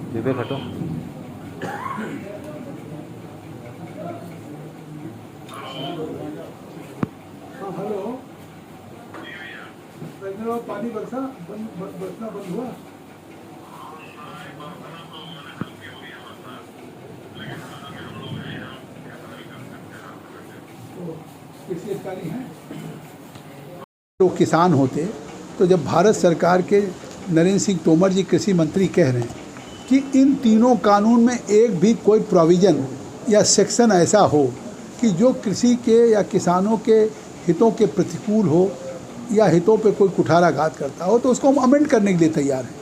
विवेक हटो। हाँ हेलो, पानी बरसना बंद हुआ? तो कृषि अधिकारी हैं तो किसान होते, तो जब भारत सरकार के नरेंद्र सिंह तोमर जी कृषि मंत्री कह रहे हैं कि इन तीनों कानून में एक भी कोई प्रोविज़न या सेक्शन ऐसा हो कि जो कृषि के या किसानों के हितों के प्रतिकूल हो या हितों पे कोई कुठाराघात करता हो, तो उसको हम अमेंड करने के लिए तैयार हैं।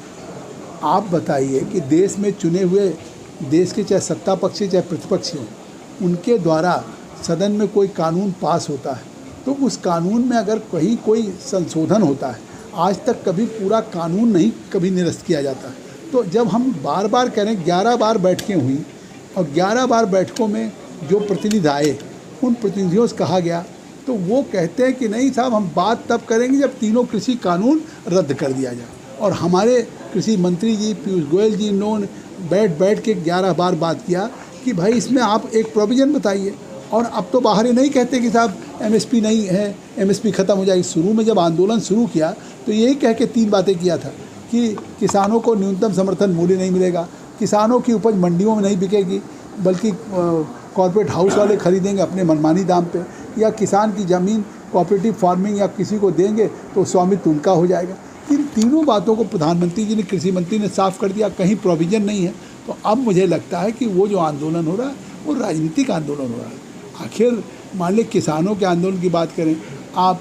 आप बताइए कि देश में चुने हुए, देश के चाहे सत्ता पक्षी चाहे प्रतिपक्षी हों, उनके द्वारा सदन में कोई कानून पास होता है तो उस कानून में अगर कहीं कोई संशोधन होता है, आज तक कभी पूरा कानून नहीं कभी निरस्त किया जाता है। तो जब हम बार बार कह रहे हैं 11 बार बैठकें हुई और 11 बार बैठकों में जो प्रतिनिधि आए, उन प्रतिनिधियों से कहा गया तो वो कहते हैं कि नहीं साहब, हम बात तब करेंगे जब तीनों कृषि कानून रद्द कर दिया जाए। और हमारे कृषि मंत्री जी पीयूष गोयल जी ने बैठ के 11 बार बात किया कि भाई इसमें आप एक प्रोविज़न बताइए। और अब तो बाहर ही नहीं कहते कि साहब एमएसपी नहीं है, एमएसपी ख़त्म हो जाएगी। शुरू में जब आंदोलन शुरू किया तो यही कह के 3 बातें किया था कि किसानों को न्यूनतम समर्थन मूल्य नहीं मिलेगा, किसानों की उपज मंडियों में नहीं बिकेगी बल्कि कॉर्पोरेट हाउस वाले खरीदेंगे अपने मनमानी दाम पे, या किसान की ज़मीन कोऑपरेटिव फार्मिंग या किसी को देंगे तो स्वामित्व उनका हो जाएगा। इन तीनों बातों को प्रधानमंत्री जी ने, कृषि मंत्री ने साफ कर दिया, कहीं प्रोविज़न नहीं है। तो अब मुझे लगता है कि वो जो आंदोलन हो रहा है वो राजनीतिक आंदोलन हो रहा है। आखिर मान लीजिए किसानों के आंदोलन की बात करें आप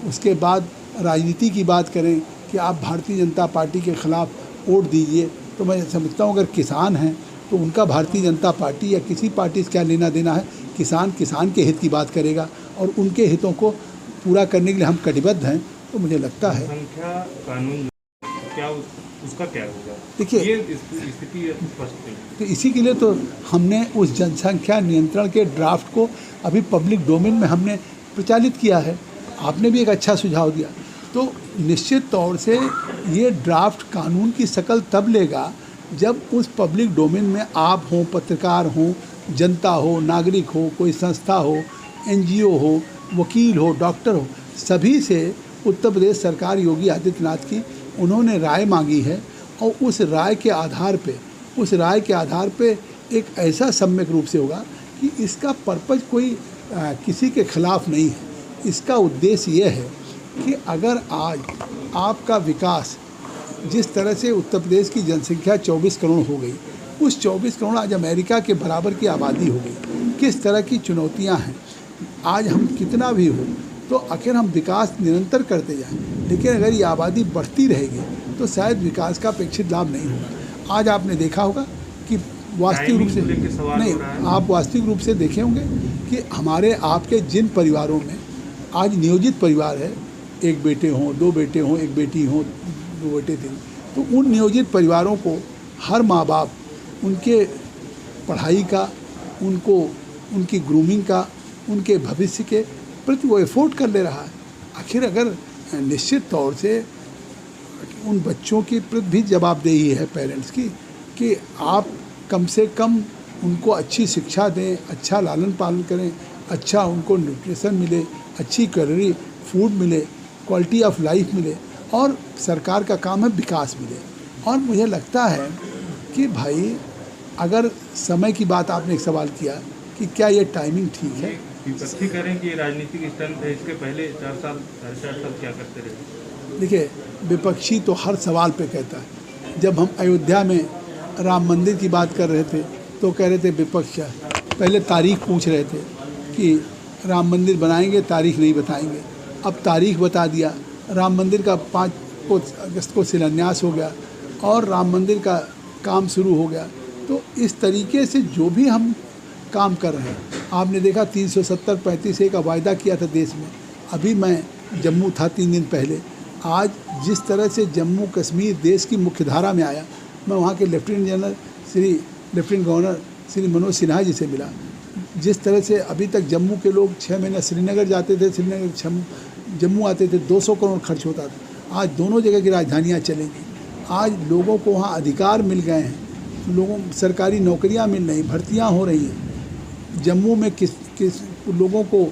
उसके बाद राजनीति की बात करें कि आप भारतीय जनता पार्टी के ख़िलाफ़ वोट दीजिए, तो मैं समझता हूँ अगर किसान हैं तो उनका भारतीय जनता पार्टी या किसी पार्टी से क्या लेना देना है। किसान के हित की बात करेगा और उनके हितों को पूरा करने के लिए हम कटिबद्ध हैं। तो मुझे लगता है संख्या कानून क्या उसका क्या होगा, देखिए ये स्थिति स्पष्ट है। तो इसी के लिए तो हमने उस जनसंख्या नियंत्रण के ड्राफ्ट को अभी पब्लिक डोमेन में हमने प्रचालित किया है। आपने भी एक अच्छा सुझाव दिया। तो निश्चित तौर से ये ड्राफ्ट कानून की शक्ल तब लेगा जब उस पब्लिक डोमेन में आप हों, पत्रकार हों, जनता हो, नागरिक हो, कोई संस्था हो, एनजीओ हो, वकील हो, डॉक्टर हो, सभी से उत्तर प्रदेश सरकार योगी आदित्यनाथ की उन्होंने राय मांगी है। और उस राय के आधार पे एक ऐसा सम्यक रूप से होगा कि इसका पर्पज़ कोई किसी के खिलाफ नहीं है। इसका उद्देश्य यह है कि अगर आज आपका विकास, जिस तरह से उत्तर प्रदेश की जनसंख्या 24 करोड़ हो गई, उस 24 करोड़ आज अमेरिका के बराबर की आबादी हो गई, किस तरह की चुनौतियां हैं, आज हम कितना भी हो तो आखिर हम विकास निरंतर करते जाएं। लेकिन अगर ये आबादी बढ़ती रहेगी तो शायद विकास का अपेक्षित लाभ नहीं होगा। आज आपने देखा होगा कि वास्तविक रूप से नहीं, आप वास्तविक रूप से देखे होंगे कि हमारे आपके जिन परिवारों में आज नियोजित परिवार है, एक बेटे हों, 2 बेटे हों, एक बेटी हों, 2 बेटे थे, तो उन नियोजित परिवारों को हर माँ बाप उनके पढ़ाई का, उनकी ग्रूमिंग का, उनके भविष्य के प्रति वो एफोर्ट कर ले रहा है। आखिर अगर निश्चित तौर से उन बच्चों की प्रति भी जवाबदेही है पेरेंट्स की कि आप कम से कम उनको अच्छी शिक्षा दें, अच्छा लालन पालन करें, अच्छा उनको न्यूट्रिशन मिले, अच्छी कैलोरी फूड मिले, क्वालिटी ऑफ लाइफ मिले, और सरकार का काम है विकास मिले। और मुझे लगता है कि भाई अगर समय की बात, आपने एक सवाल किया कि क्या ये टाइमिंग ठीक है। विपक्षी करें कि राजनीतिक स्टंट है, इसके पहले 4 साल 4.5 साल क्या करते रहे। देखिए, विपक्षी तो हर सवाल पे कहता है। जब हम अयोध्या में राम मंदिर की बात कर रहे थे तो कह रहे थे विपक्ष पहले तारीख पूछ रहे थे कि राम मंदिर बनाएंगे, तारीख नहीं बताएंगे। अब तारीख बता दिया, राम मंदिर का 5 अगस्त को शिलान्यास हो गया और राम मंदिर का काम शुरू हो गया। तो इस तरीके से जो भी हम काम कर रहे हैं, आपने देखा 370-35A का वायदा किया था देश में। अभी मैं जम्मू था 3 दिन पहले, आज जिस तरह से जम्मू कश्मीर देश की मुख्यधारा में आया, मैं वहाँ के लेफ्टिनेंट गवर्नर श्री मनोज सिन्हा जी से मिला। जिस तरह से अभी तक जम्मू के लोग 6 महीने श्रीनगर जाते थे, श्रीनगर जम्मू आते थे 200 करोड़ खर्च होता था। आज दोनों जगह की राजधानियाँ चलेंगी। आज लोगों को वहाँ अधिकार मिल गए हैं, लोगों सरकारी नौकरियाँ मिल रही, भर्तियाँ हो रही हैं। जम्मू में किस लोगों को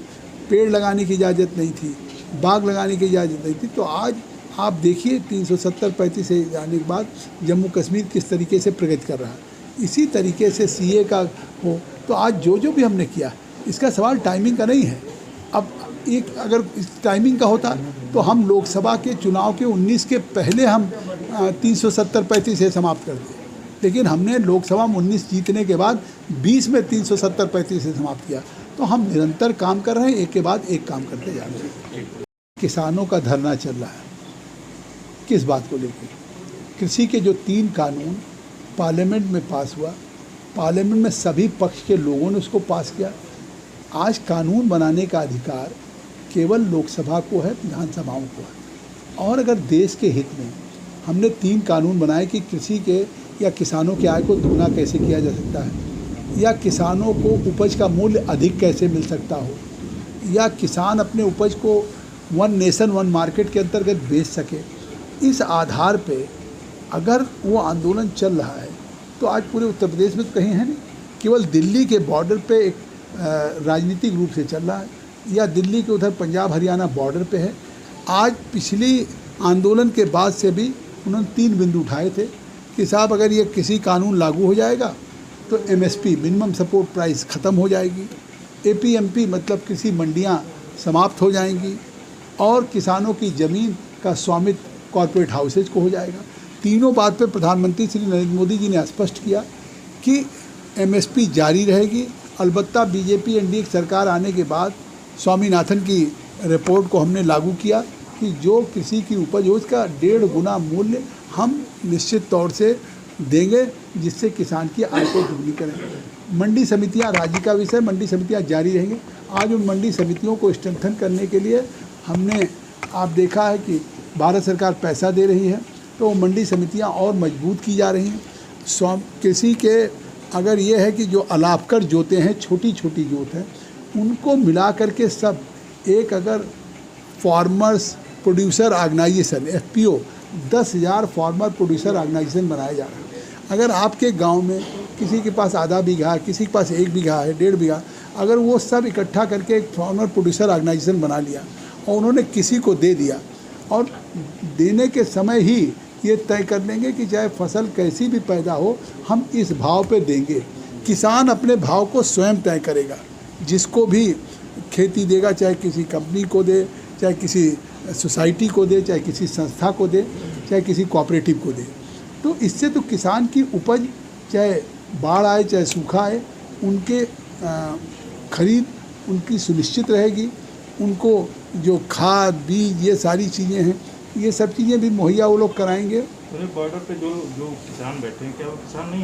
पेड़ लगाने की इजाज़त नहीं थी, बाग लगाने की इजाज़त नहीं थी। तो आज आप देखिए 370-35 से जाने के बाद जम्मू कश्मीर किस तरीके से प्रगति कर रहा है। इसी तरीके से सीए का हो तो आज जो भी हमने किया, इसका सवाल टाइमिंग का नहीं है। अब एक अगर इस टाइमिंग का होता तो हम लोकसभा के चुनाव के 19 के पहले हम 370-35 से समाप्त कर दिए, लेकिन हमने लोकसभा में 19 जीतने के बाद 20 में 370-35 से समाप्त किया। तो हम निरंतर काम कर रहे हैं, एक के बाद एक काम करते जा रहे हैं। किसानों का धरना चल रहा है, किस बात को लेकर? कृषि के जो 3 कानून पार्लियामेंट में पास हुआ, पार्लियामेंट में सभी पक्ष के लोगों ने उसको पास किया। आज कानून बनाने का अधिकार केवल लोकसभा को है, विधानसभाओं को है। और अगर देश के हित में हमने 3 कानून बनाए कि कृषि के या किसानों की आय को दुगना कैसे किया जा सकता है, या किसानों को उपज का मूल्य अधिक कैसे मिल सकता हो, या किसान अपने उपज को वन नेशन वन मार्केट के अंतर्गत बेच सके, इस आधार पे अगर वो आंदोलन चल रहा है तो आज पूरे उत्तर प्रदेश में तो कहीं है नहीं, केवल दिल्ली के बॉर्डर पे एक राजनीतिक रूप से चल रहा है, या दिल्ली के उधर पंजाब हरियाणा बॉर्डर पे है। आज पिछली आंदोलन के बाद से भी उन्होंने 3 बिंदु उठाए थे कि साहब अगर ये किसी कानून लागू हो जाएगा तो एमएसपी मिनिमम सपोर्ट प्राइस ख़त्म हो जाएगी, एपीएमपी मतलब कृषि मंडियाँ समाप्त हो जाएंगी, और किसानों की ज़मीन का स्वामित्व कॉर्पोरेट हाउसेज को हो जाएगा। तीनों बात पे प्रधानमंत्री श्री नरेंद्र मोदी जी ने स्पष्ट किया कि एमएसपी जारी रहेगी। अलबत्ता बीजेपी एनडीए की सरकार आने के बाद स्वामीनाथन की रिपोर्ट को हमने लागू किया कि जो कृषि की उपज हो उसका 1.5 गुना मूल्य हम निश्चित तौर से देंगे, जिससे किसान की आय को दुगनी करें। मंडी समितियां राज्य का विषय, मंडी समितियां जारी रहेंगी। आज उन मंडी समितियों को स्ट्रेंथन करने के लिए हमने आप देखा है कि भारत सरकार पैसा दे रही है, तो मंडी समितियां और मजबूत की जा रही हैं। कृषि के अगर ये है कि जो अलापकर जोतें हैं, छोटी छोटी जोत हैं, उनको मिला करके सब एक अगर farmers producer organisation FPO 10,000 farmer producer organisation बनाया जा रहा है। अगर आपके गांव में किसी के पास आधा बीघा है, किसी के पास 1 बीघा है, 1.5 बीघा, अगर वो सब इकट्ठा करके एक फार्मर प्रोड्यूसर ऑर्गेनाइजेशन बना लिया और उन्होंने किसी को दे दिया, और देने के समय ही ये तय कर लेंगे कि चाहे फसल कैसी भी पैदा हो हम इस भाव पे देंगे। किसान अपने भाव को स्वयं तय करेगा, जिसको भी खेती देगा, चाहे किसी कंपनी को दे, चाहे किसी सोसाइटी को दे, चाहे किसी संस्था को दे, चाहे किसी कोऑपरेटिव को दे। तो इससे तो किसान की उपज चाहे बाढ़ आए चाहे सूखा आए, उनके खरीद उनकी सुनिश्चित रहेगी। उनको जो खाद बीज ये सारी चीज़ें हैं, ये सब चीज़ें भी मुहैया वो लोग कराएंगे। बॉर्डर पे जो किसान बैठे हैं, क्या वो किसान नहीं